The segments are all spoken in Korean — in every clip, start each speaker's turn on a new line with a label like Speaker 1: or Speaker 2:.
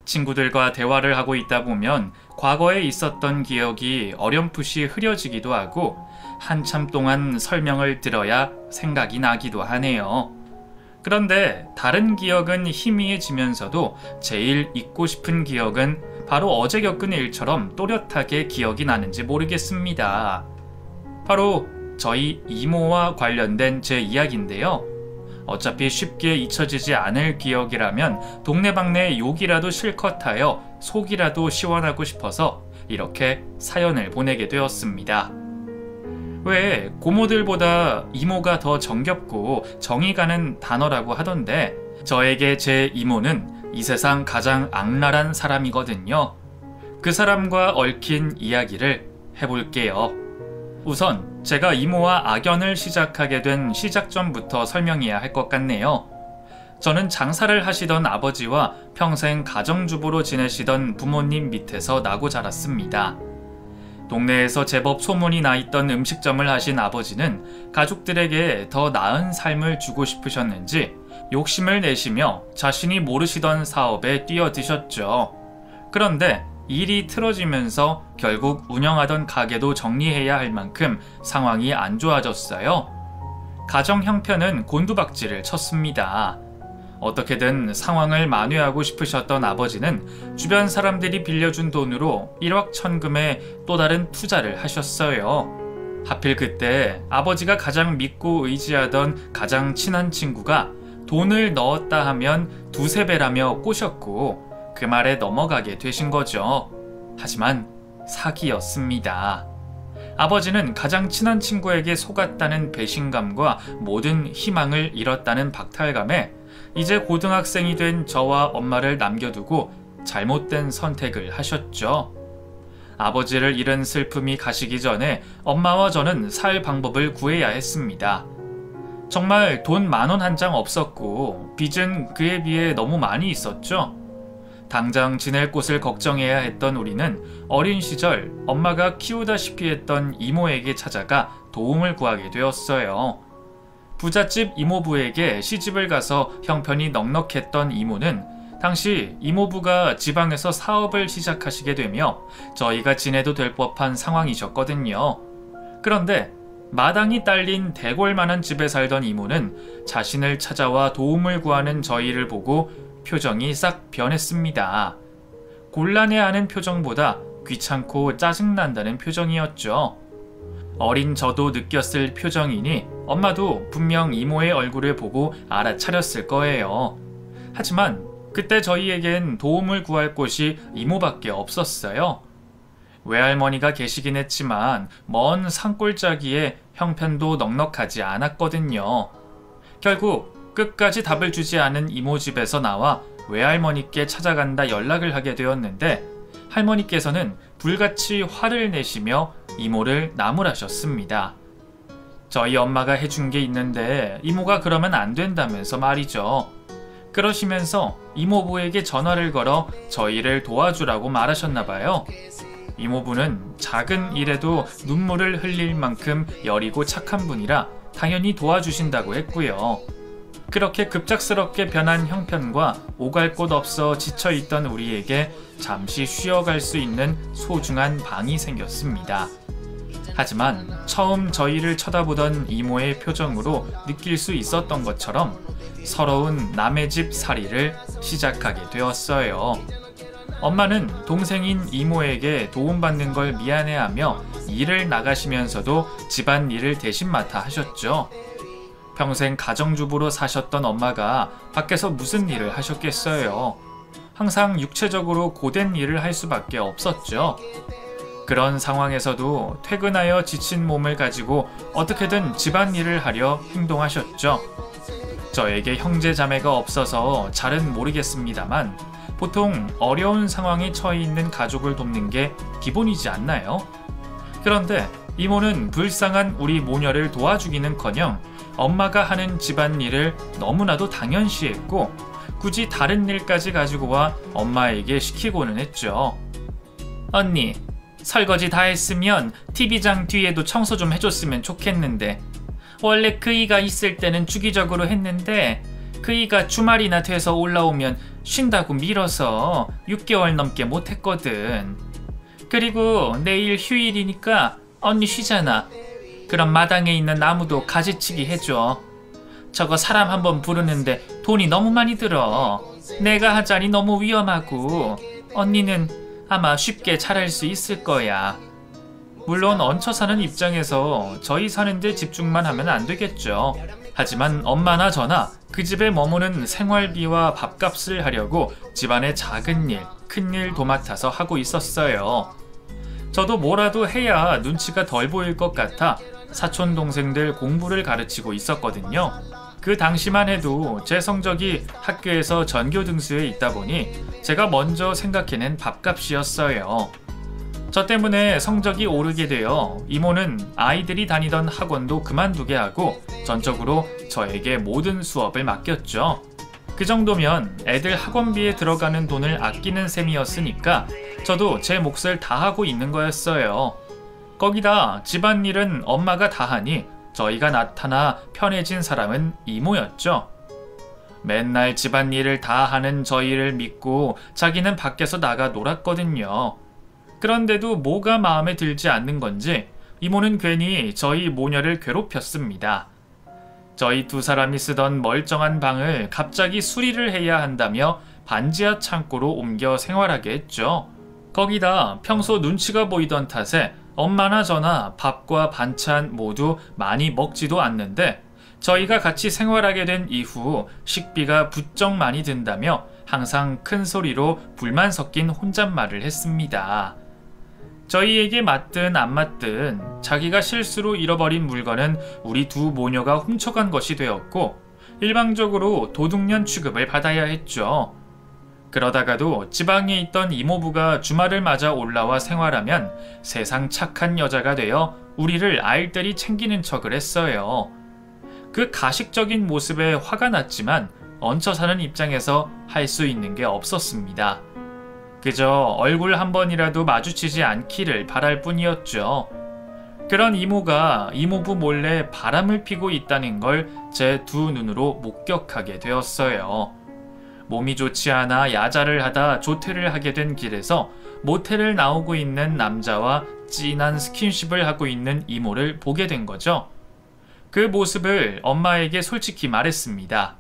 Speaker 1: 친구들과 대화를 하고 있다 보면 과거에 있었던 기억이 어렴풋이 흐려지기도 하고 한참 동안 설명을 들어야 생각이 나기도 하네요. 그런데 다른 기억은 희미해지면서도 제일 잊고 싶은 기억은 바로 어제 겪은 일처럼 또렷하게 기억이 나는지 모르겠습니다. 바로 저희 이모와 관련된 제 이야기인데요. 어차피 쉽게 잊혀지지 않을 기억이라면 동네방네 욕이라도 실컷 하여 속이라도 시원하고 싶어서 이렇게 사연을 보내게 되었습니다. 왜 고모들보다 이모가 더 정겹고 정이 가는 단어라고 하던데 저에게 제 이모는 이 세상 가장 악랄한 사람이거든요. 그 사람과 얽힌 이야기를 해볼게요. 우선 제가 이모와 악연을 시작하게 된 시작점부터 설명해야 할 것 같네요. 저는 장사를 하시던 아버지와 평생 가정주부로 지내시던 부모님 밑에서 나고 자랐습니다. 동네에서 제법 소문이 나 있던 음식점을 하신 아버지는 가족들에게 더 나은 삶을 주고 싶으셨는지 욕심을 내시며 자신이 모르시던 사업에 뛰어드셨죠. 그런데 일이 틀어지면서 결국 운영하던 가게도 정리해야 할 만큼 상황이 안 좋아졌어요. 가정 형편은 곤두박질을 쳤습니다. 어떻게든 상황을 만회하고 싶으셨던 아버지는 주변 사람들이 빌려준 돈으로 일확천금의 또 다른 투자를 하셨어요. 하필 그때 아버지가 가장 믿고 의지하던 가장 친한 친구가 돈을 넣었다 하면 두세 배라며 꼬셨고 그 말에 넘어가게 되신 거죠. 하지만 사기였습니다. 아버지는 가장 친한 친구에게 속았다는 배신감과 모든 희망을 잃었다는 박탈감에 이제 고등학생이 된 저와 엄마를 남겨두고 잘못된 선택을 하셨죠. 아버지를 잃은 슬픔이 가시기 전에 엄마와 저는 살 방법을 구해야 했습니다. 정말 돈 10,000원 한 장 없었고 빚은 그에 비해 너무 많이 있었죠. 당장 지낼 곳을 걱정해야 했던 우리는 어린 시절 엄마가 키우다시피 했던 이모에게 찾아가 도움을 구하게 되었어요. 부잣집 이모부에게 시집을 가서 형편이 넉넉했던 이모는 당시 이모부가 지방에서 사업을 시작하시게 되며 저희가 지내도 될 법한 상황이셨거든요. 그런데 마당이 딸린 대궐만한 집에 살던 이모는 자신을 찾아와 도움을 구하는 저희를 보고 표정이 싹 변했습니다. 곤란해하는 표정보다 귀찮고 짜증난다는 표정이었죠. 어린 저도 느꼈을 표정이니 엄마도 분명 이모의 얼굴을 보고 알아차렸을 거예요. 하지만 그때 저희에겐 도움을 구할 곳이 이모밖에 없었어요. 외할머니가 계시긴 했지만 먼 산골짜기에 형편도 넉넉하지 않았거든요. 결국 끝까지 답을 주지 않은 이모 집에서 나와 외할머니께 찾아간다 연락을 하게 되었는데 할머니께서는 불같이 화를 내시며 이모를 나무라셨습니다. 저희 엄마가 해준 게 있는데 이모가 그러면 안 된다면서 말이죠. 그러시면서 이모부에게 전화를 걸어 저희를 도와주라고 말하셨나봐요. 이모부는 작은 일에도 눈물을 흘릴 만큼 여리고 착한 분이라 당연히 도와주신다고 했고요. 그렇게 급작스럽게 변한 형편과 오갈 곳 없어 지쳐있던 우리에게 잠시 쉬어갈 수 있는 소중한 방이 생겼습니다. 하지만 처음 저희를 쳐다보던 이모의 표정으로 느낄 수 있었던 것처럼 서러운 남의 집 살이를 시작하게 되었어요. 엄마는 동생인 이모에게 도움받는 걸 미안해하며 일을 나가시면서도 집안일을 대신 맡아 하셨죠. 평생 가정주부로 사셨던 엄마가 밖에서 무슨 일을 하셨겠어요. 항상 육체적으로 고된 일을 할 수밖에 없었죠. 그런 상황에서도 퇴근하여 지친 몸을 가지고 어떻게든 집안일을 하려 행동하셨죠. 저에게 형제 자매가 없어서 잘은 모르겠습니다만 보통 어려운 상황에 처해 있는 가족을 돕는 게 기본이지 않나요? 그런데 이모는 불쌍한 우리 모녀를 도와주기는커녕 엄마가 하는 집안일을 너무나도 당연시했고 굳이 다른 일까지 가지고 와 엄마에게 시키고는 했죠. 언니, 설거지 다 했으면 TV장 뒤에도 청소 좀 해줬으면 좋겠는데 원래 그이가 있을 때는 주기적으로 했는데 그이가 주말이나 돼서 올라오면 쉰다고 미뤄서 6개월 넘게 못했거든. 그리고 내일 휴일이니까 언니 쉬잖아. 그럼 마당에 있는 나무도 가지치기 해줘. 저거 사람 한번 부르는데 돈이 너무 많이 들어. 내가 하자니 너무 위험하고 언니는 아마 쉽게 잘할 수 있을 거야. 물론 얹혀 사는 입장에서 저희 사는데 집중만 하면 안 되겠죠. 하지만 엄마나 저나 그 집에 머무는 생활비와 밥값을 하려고 집안의 작은 일, 큰 일 도맡아서 하고 있었어요. 저도 뭐라도 해야 눈치가 덜 보일 것 같아 사촌 동생들 공부를 가르치고 있었거든요. 그 당시만 해도 제 성적이 학교에서 전교 등수에 있다 보니 제가 먼저 생각해낸 밥값이었어요. 저 때문에 성적이 오르게 되어 이모는 아이들이 다니던 학원도 그만두게 하고 전적으로 저에게 모든 수업을 맡겼죠. 그 정도면 애들 학원비에 들어가는 돈을 아끼는 셈이었으니까 저도 제 몫을 다 하고 있는 거였어요. 거기다 집안일은 엄마가 다 하니 저희가 나타나 편해진 사람은 이모였죠. 맨날 집안일을 다 하는 저희를 믿고 자기는 밖에서 나가 놀았거든요. 그런데도 뭐가 마음에 들지 않는 건지 이모는 괜히 저희 모녀를 괴롭혔습니다. 저희 두 사람이 쓰던 멀쩡한 방을 갑자기 수리를 해야 한다며 반지하 창고로 옮겨 생활하게 했죠. 거기다 평소 눈치가 보이던 탓에 엄마나 저나 밥과 반찬 모두 많이 먹지도 않는데 저희가 같이 생활하게 된 이후 식비가 부쩍 많이 든다며 항상 큰 소리로 불만 섞인 혼잣말을 했습니다. 저희에게 맞든 안 맞든 자기가 실수로 잃어버린 물건은 우리 두 모녀가 훔쳐간 것이 되었고 일방적으로 도둑년 취급을 받아야 했죠. 그러다가도 지방에 있던 이모부가 주말을 맞아 올라와 생활하면 세상 착한 여자가 되어 우리를 알뜰히 챙기는 척을 했어요. 그 가식적인 모습에 화가 났지만 얹혀 사는 입장에서 할 수 있는 게 없었습니다. 그저 얼굴 한 번이라도 마주치지 않기를 바랄 뿐이었죠. 그런 이모가 이모부 몰래 바람을 피고 있다는 걸 제 두 눈으로 목격하게 되었어요. 몸이 좋지 않아 야자를 하다 조퇴를 하게 된 길에서 모텔을 나오고 있는 남자와 진한 스킨십을 하고 있는 이모를 보게 된 거죠. 그 모습을 엄마에게 솔직히 말했습니다.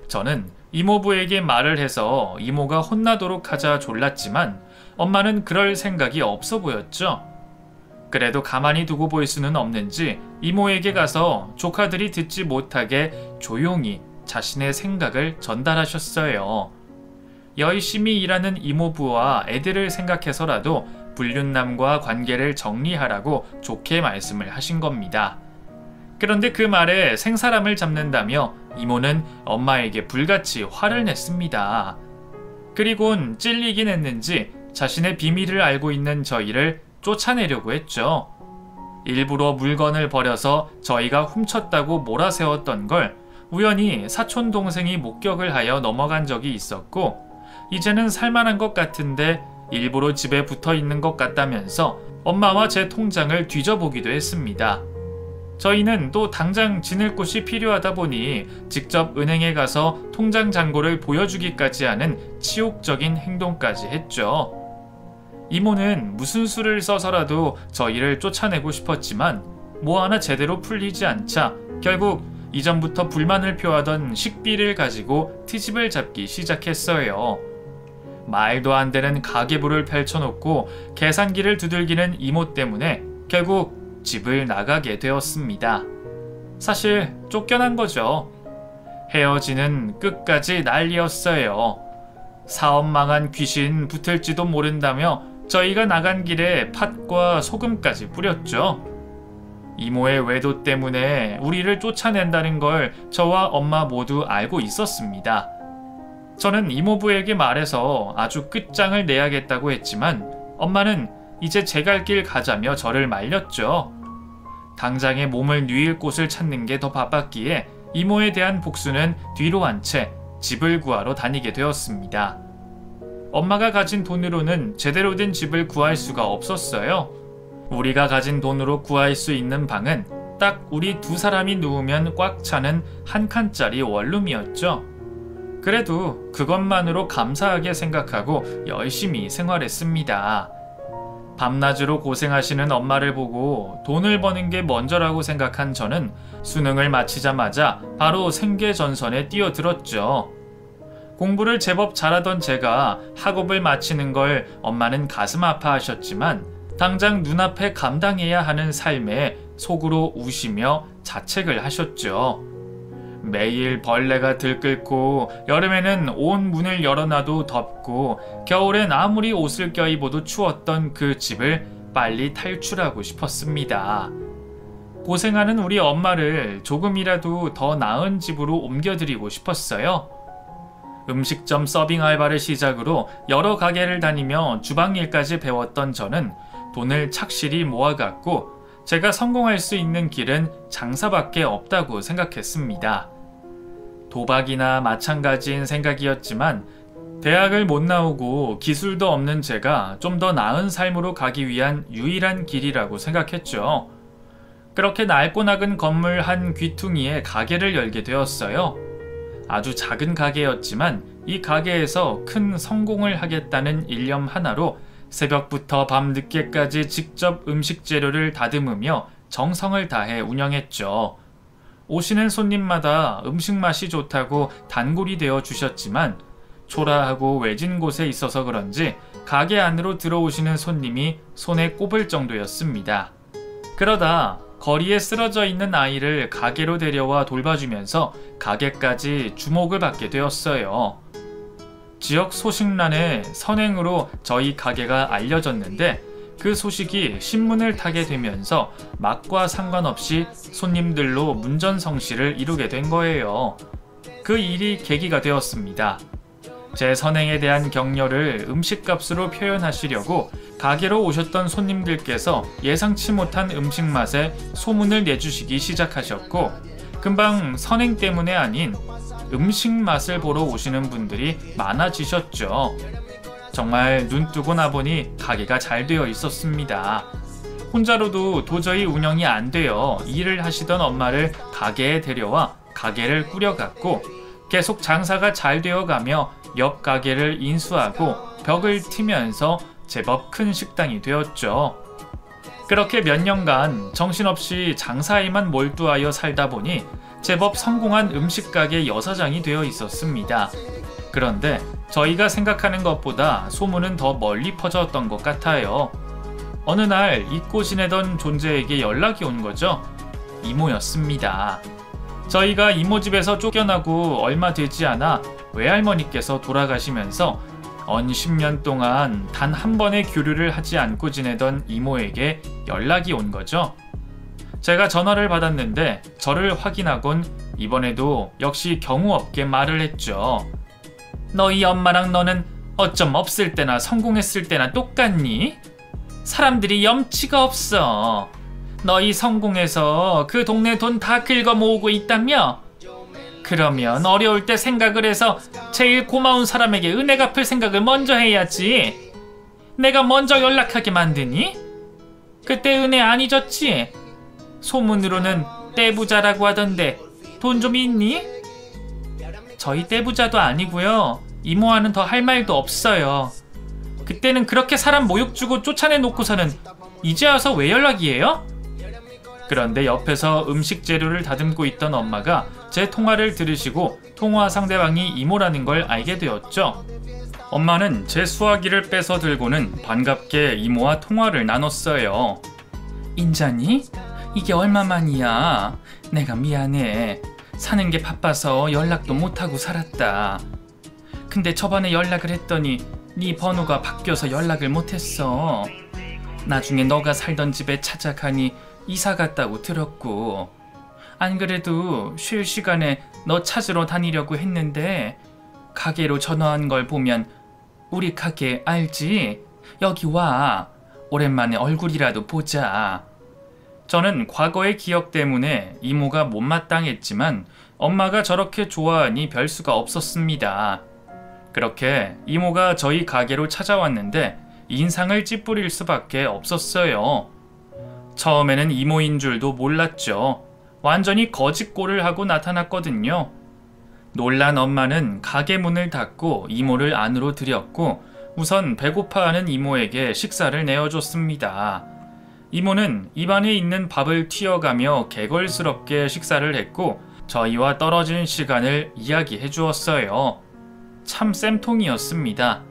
Speaker 1: 저는 이모부에게 말을 해서 이모가 혼나도록 하자 졸랐지만 엄마는 그럴 생각이 없어 보였죠. 그래도 가만히 두고 볼 수는 없는지 이모에게 가서 조카들이 듣지 못하게 조용히 자신의 생각을 전달하셨어요. 열심히 일하는 이모부와 애들을 생각해서라도 불륜남과 관계를 정리하라고 좋게 말씀을 하신 겁니다. 그런데 그 말에 생사람을 잡는다며 이모는 엄마에게 불같이 화를 냈습니다. 그리곤 찔리긴 했는지 자신의 비밀을 알고 있는 저희를 쫓아내려고 했죠. 일부러 물건을 버려서 저희가 훔쳤다고 몰아세웠던 걸 우연히 사촌 동생이 목격을 하여 넘어간 적이 있었고 이제는 살만한 것 같은데 일부러 집에 붙어 있는 것 같다면서 엄마와 제 통장을 뒤져보기도 했습니다. 저희는 또 당장 지낼 곳이 필요하다 보니 직접 은행에 가서 통장 잔고를 보여주기까지 하는 치욕적인 행동까지 했죠. 이모는 무슨 수를 써서라도 저희를 쫓아내고 싶었지만 뭐 하나 제대로 풀리지 않자 결국 이전부터 불만을 표하던 식비를 가지고 트집을 잡기 시작했어요. 말도 안 되는 가계부를 펼쳐놓고 계산기를 두들기는 이모 때문에 결국 집을 나가게 되었습니다. 사실 쫓겨난 거죠. 헤어지는 끝까지 난리였어요. 사업 망한 귀신 붙을지도 모른다며 저희가 나간 길에 팥과 소금까지 뿌렸죠. 이모의 외도 때문에 우리를 쫓아낸다는 걸 저와 엄마 모두 알고 있었습니다. 저는 이모부에게 말해서 아주 끝장을 내야겠다고 했지만 엄마는 이제 제 갈 길 가자며 저를 말렸죠. 당장에 몸을 뉘일 곳을 찾는 게 더 바빴기에 이모에 대한 복수는 뒤로 한 채 집을 구하러 다니게 되었습니다. 엄마가 가진 돈으로는 제대로 된 집을 구할 수가 없었어요. 우리가 가진 돈으로 구할 수 있는 방은 딱 우리 두 사람이 누우면 꽉 차는 한 칸짜리 원룸이었죠. 그래도 그것만으로 감사하게 생각하고 열심히 생활했습니다. 밤낮으로 고생하시는 엄마를 보고 돈을 버는 게 먼저라고 생각한 저는 수능을 마치자마자 바로 생계전선에 뛰어들었죠. 공부를 제법 잘하던 제가 학업을 마치는 걸 엄마는 가슴 아파하셨지만 당장 눈앞에 감당해야 하는 삶에 속으로 우시며 자책을 하셨죠. 매일 벌레가 들끓고 여름에는 온 문을 열어놔도 덥고 겨울엔 아무리 옷을 껴입어도 추웠던 그 집을 빨리 탈출하고 싶었습니다. 고생하는 우리 엄마를 조금이라도 더 나은 집으로 옮겨드리고 싶었어요. 음식점 서빙 알바를 시작으로 여러 가게를 다니며 주방일까지 배웠던 저는 돈을 착실히 모아갔고 제가 성공할 수 있는 길은 장사밖에 없다고 생각했습니다. 도박이나 마찬가지인 생각이었지만 대학을 못 나오고 기술도 없는 제가 좀 더 나은 삶으로 가기 위한 유일한 길이라고 생각했죠. 그렇게 낡고 낡은 건물 한 귀퉁이에 가게를 열게 되었어요. 아주 작은 가게였지만 이 가게에서 큰 성공을 하겠다는 일념 하나로 새벽부터 밤늦게까지 직접 음식 재료를 다듬으며 정성을 다해 운영했죠. 오시는 손님마다 음식 맛이 좋다고 단골이 되어 주셨지만 초라하고 외진 곳에 있어서 그런지 가게 안으로 들어오시는 손님이 손에 꼽을 정도였습니다. 그러다 거리에 쓰러져 있는 아이를 가게로 데려와 돌봐주면서 가게까지 주목을 받게 되었어요. 지역 소식란에 선행으로 저희 가게가 알려졌는데 그 소식이 신문을 타게 되면서 맛과 상관없이 손님들로 문전성시를 이루게 된 거예요. 그 일이 계기가 되었습니다. 제 선행에 대한 격려를 음식값으로 표현하시려고 가게로 오셨던 손님들께서 예상치 못한 음식 맛에 소문을 내주시기 시작하셨고 금방 선행 때문에 아닌 음식 맛을 보러 오시는 분들이 많아지셨죠. 정말 눈 뜨고 나보니 가게가 잘 되어 있었습니다. 혼자로도 도저히 운영이 안 되어 일을 하시던 엄마를 가게에 데려와 가게를 꾸려갔고 계속 장사가 잘 되어가며 옆 가게를 인수하고 벽을 트면서 제법 큰 식당이 되었죠. 그렇게 몇 년간 정신없이 장사에만 몰두하여 살다 보니 제법 성공한 음식가게 여사장이 되어 있었습니다. 그런데 저희가 생각하는 것보다 소문은 더 멀리 퍼졌던 것 같아요. 어느 날 잊고 지내던 존재에게 연락이 온 거죠. 이모였습니다. 저희가 이모 집에서 쫓겨나고 얼마 되지 않아 외할머니께서 돌아가시면서 언 10년 동안 단 한 번의 교류를 하지 않고 지내던 이모에게 연락이 온 거죠. 제가 전화를 받았는데 저를 확인하곤 이번에도 역시 경우 없게 말을 했죠. 너희 엄마랑 너는 어쩜 없을 때나 성공했을 때나 똑같니? 사람들이 염치가 없어. 너희 성공해서 그 동네 돈 다 긁어 모으고 있다며? 그러면 어려울 때 생각을 해서 제일 고마운 사람에게 은혜 갚을 생각을 먼저 해야지. 내가 먼저 연락하게 만드니? 그때 은혜 안 잊었지? 소문으로는 떼부자라고 하던데 돈 좀 있니? 저희 떼부자도 아니고요. 이모와는 더 할 말도 없어요. 그때는 그렇게 사람 모욕 주고 쫓아내놓고서는 이제 와서 왜 연락이에요? 그런데 옆에서 음식 재료를 다듬고 있던 엄마가 제 통화를 들으시고 통화 상대방이 이모라는 걸 알게 되었죠. 엄마는 제 수화기를 빼서 들고는 반갑게 이모와 통화를 나눴어요. 인자니? 이게 얼마만이야? 내가 미안해. 사는 게 바빠서 연락도 못하고 살았다. 근데 저번에 연락을 했더니 네 번호가 바뀌어서 연락을 못했어. 나중에 너가 살던 집에 찾아가니 이사 갔다고 들었고, 안 그래도 쉴 시간에 너 찾으러 다니려고 했는데 가게로 전화한 걸 보면 우리 가게 알지? 여기 와. 오랜만에 얼굴이라도 보자. 저는 과거의 기억 때문에 이모가 못마땅했지만 엄마가 저렇게 좋아하니 별 수가 없었습니다. 그렇게 이모가 저희 가게로 찾아왔는데 인상을 찌푸릴 수밖에 없었어요. 처음에는 이모인 줄도 몰랐죠. 완전히 거짓골을 하고 나타났거든요. 놀란 엄마는 가게 문을 닫고 이모를 안으로 들였고 우선 배고파하는 이모에게 식사를 내어줬습니다. 이모는 입안에 있는 밥을 튀어가며 개걸스럽게 식사를 했고 저희와 떨어진 시간을 이야기해 주었어요. 참 쌤통이었습니다.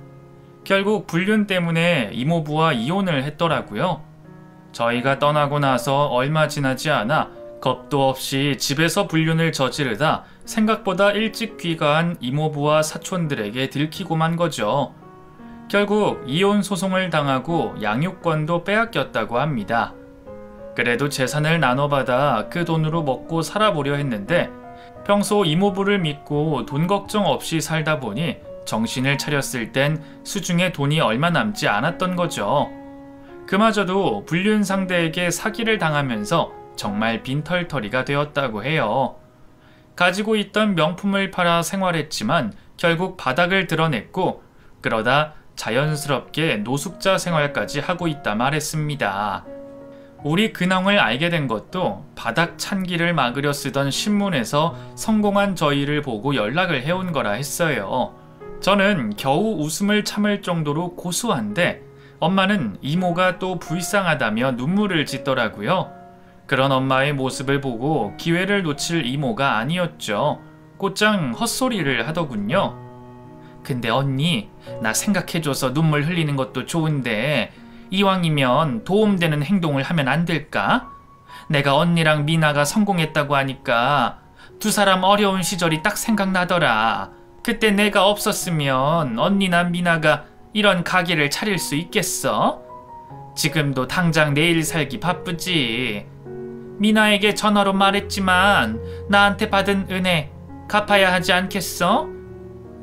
Speaker 1: 결국 불륜 때문에 이모부와 이혼을 했더라고요. 저희가 떠나고 나서 얼마 지나지 않아 겁도 없이 집에서 불륜을 저지르다 생각보다 일찍 귀가한 이모부와 사촌들에게 들키고 만 거죠. 결국 이혼 소송을 당하고 양육권도 빼앗겼다고 합니다. 그래도 재산을 나눠받아 그 돈으로 먹고 살아보려 했는데 평소 이모부를 믿고 돈 걱정 없이 살다 보니 정신을 차렸을 땐 수중에 돈이 얼마 남지 않았던 거죠. 그마저도 불륜 상대에게 사기를 당하면서 정말 빈털터리가 되었다고 해요. 가지고 있던 명품을 팔아 생활했지만 결국 바닥을 드러냈고 그러다 자연스럽게 노숙자 생활까지 하고 있다 말했습니다. 우리 근황을 알게 된 것도 바닥 찬기를 막으려 쓰던 신문에서 성공한 저희를 보고 연락을 해온 거라 했어요. 저는 겨우 웃음을 참을 정도로 고소한데 엄마는 이모가 또 불쌍하다며 눈물을 짓더라고요. 그런 엄마의 모습을 보고 기회를 놓칠 이모가 아니었죠. 곧장 헛소리를 하더군요. 근데 언니, 나 생각해줘서 눈물 흘리는 것도 좋은데 이왕이면 도움되는 행동을 하면 안 될까? 내가 언니랑 미나가 성공했다고 하니까 두 사람 어려운 시절이 딱 생각나더라. 그때 내가 없었으면 언니나 미나가 이런 가게를 차릴 수 있겠어? 지금도 당장 내일 살기 바쁘지. 미나에게 전화로 말했지만 나한테 받은 은혜 갚아야 하지 않겠어?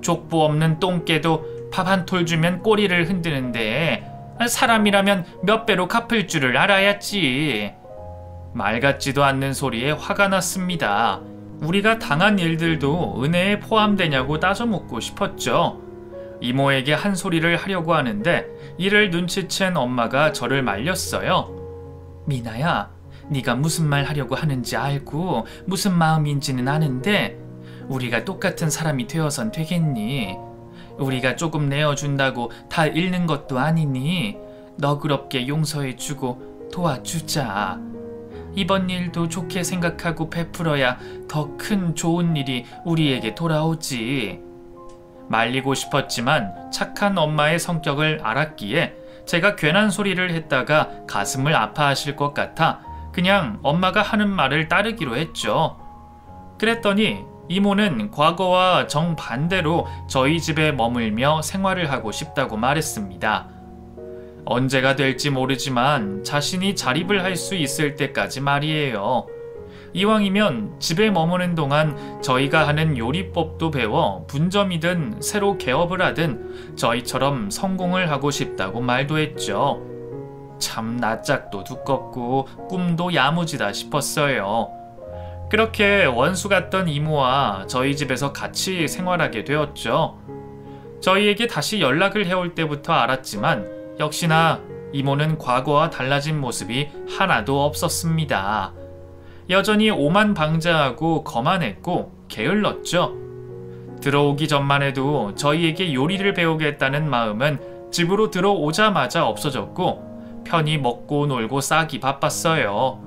Speaker 1: 족보 없는 똥개도 밥 한 톨 주면 꼬리를 흔드는데 사람이라면 몇 배로 갚을 줄을 알아야지. 말 같지도 않는 소리에 화가 났습니다. 우리가 당한 일들도 은혜에 포함되냐고 따져 묻고 싶었죠. 이모에게 한 소리를 하려고 하는데 이를 눈치챈 엄마가 저를 말렸어요. 미나야, 네가 무슨 말 하려고 하는지 알고 무슨 마음인지는 아는데 우리가 똑같은 사람이 되어선 되겠니? 우리가 조금 내어준다고 다 잃는 것도 아니니 너그럽게 용서해주고 도와주자. 이번 일도 좋게 생각하고 베풀어야 더 큰 좋은 일이 우리에게 돌아오지. 말리고 싶었지만 착한 엄마의 성격을 알았기에 제가 괜한 소리를 했다가 가슴을 아파하실 것 같아 그냥 엄마가 하는 말을 따르기로 했죠. 그랬더니 이모는 과거와 정반대로 저희 집에 머물며 생활을 하고 싶다고 말했습니다. 언제가 될지 모르지만 자신이 자립을 할 수 있을 때까지 말이에요. 이왕이면 집에 머무는 동안 저희가 하는 요리법도 배워 분점이든 새로 개업을 하든 저희처럼 성공을 하고 싶다고 말도 했죠. 참 낯짝도 두껍고 꿈도 야무지다 싶었어요. 그렇게 원수 같던 이모와 저희 집에서 같이 생활하게 되었죠. 저희에게 다시 연락을 해올 때부터 알았지만 역시나 이모는 과거와 달라진 모습이 하나도 없었습니다. 여전히 오만방자하고 거만했고 게을렀죠. 들어오기 전만 해도 저희에게 요리를 배우겠다는 마음은 집으로 들어오자마자 없어졌고 편히 먹고 놀고 싸기 바빴어요.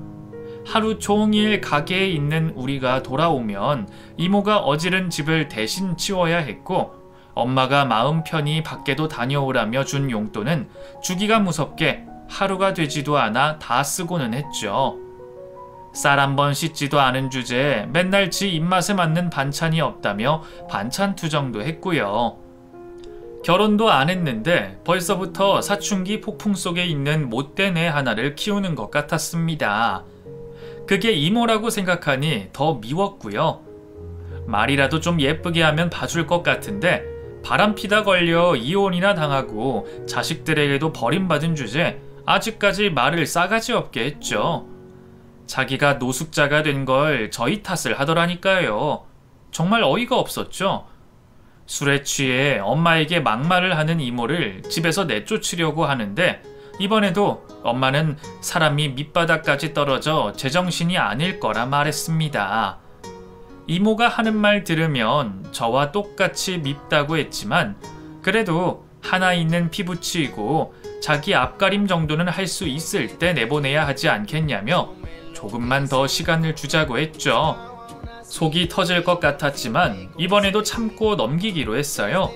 Speaker 1: 하루 종일 가게에 있는 우리가 돌아오면 이모가 어지른 집을 대신 치워야 했고 엄마가 마음 편히 밖에도 다녀오라며 준 용돈은 주기가 무섭게 하루가 되지도 않아 다 쓰고는 했죠. 쌀 한 번 씻지도 않은 주제에 맨날 지 입맛에 맞는 반찬이 없다며 반찬 투정도 했고요. 결혼도 안 했는데 벌써부터 사춘기 폭풍 속에 있는 못된 애 하나를 키우는 것 같았습니다. 그게 이모라고 생각하니 더 미웠고요. 말이라도 좀 예쁘게 하면 봐줄 것 같은데 바람피다 걸려 이혼이나 당하고 자식들에게도 버림받은 주제 아직까지 말을 싸가지 없게 했죠. 자기가 노숙자가 된 걸 저희 탓을 하더라니까요. 정말 어이가 없었죠. 술에 취해 엄마에게 막말을 하는 이모를 집에서 내쫓으려고 하는데 이번에도 엄마는 사람이 밑바닥까지 떨어져 제정신이 아닐 거라 말했습니다. 이모가 하는 말 들으면 저와 똑같이 밉다고 했지만 그래도 하나 있는 피부치이고 자기 앞가림 정도는 할 수 있을 때 내보내야 하지 않겠냐며 조금만 더 시간을 주자고 했죠. 속이 터질 것 같았지만 이번에도 참고 넘기기로 했어요.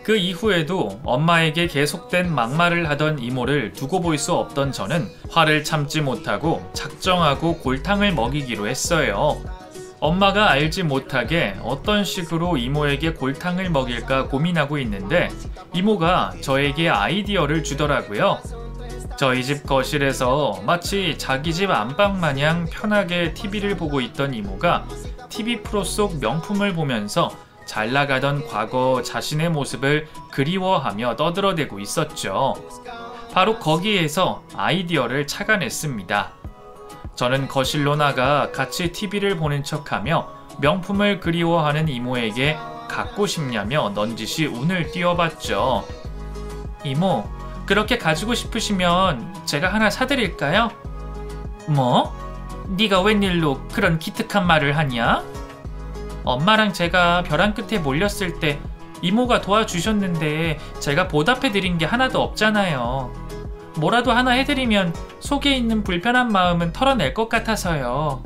Speaker 1: 그 이후에도 엄마에게 계속된 막말을 하던 이모를 두고 볼 수 없던 저는 화를 참지 못하고 작정하고 골탕을 먹이기로 했어요. 엄마가 알지 못하게 어떤 식으로 이모에게 골탕을 먹일까 고민하고 있는데 이모가 저에게 아이디어를 주더라고요. 저희 집 거실에서 마치 자기 집 안방 마냥 편하게 TV를 보고 있던 이모가 TV 프로 속 명품을 보면서 잘 나가던 과거 자신의 모습을 그리워하며 떠들어대고 있었죠. 바로 거기에서 아이디어를 착안했습니다. 저는 거실로 나가 같이 TV를 보는 척하며 명품을 그리워하는 이모에게 갖고 싶냐며 넌지시 운을 띄워봤죠. 이모, 그렇게 가지고 싶으시면 제가 하나 사드릴까요? 뭐? 네가 웬일로 그런 기특한 말을 하냐? 엄마랑 제가 벼랑 끝에 몰렸을 때 이모가 도와주셨는데 제가 보답해드린 게 하나도 없잖아요. 뭐라도 하나 해드리면 속에 있는 불편한 마음은 털어낼 것 같아서요.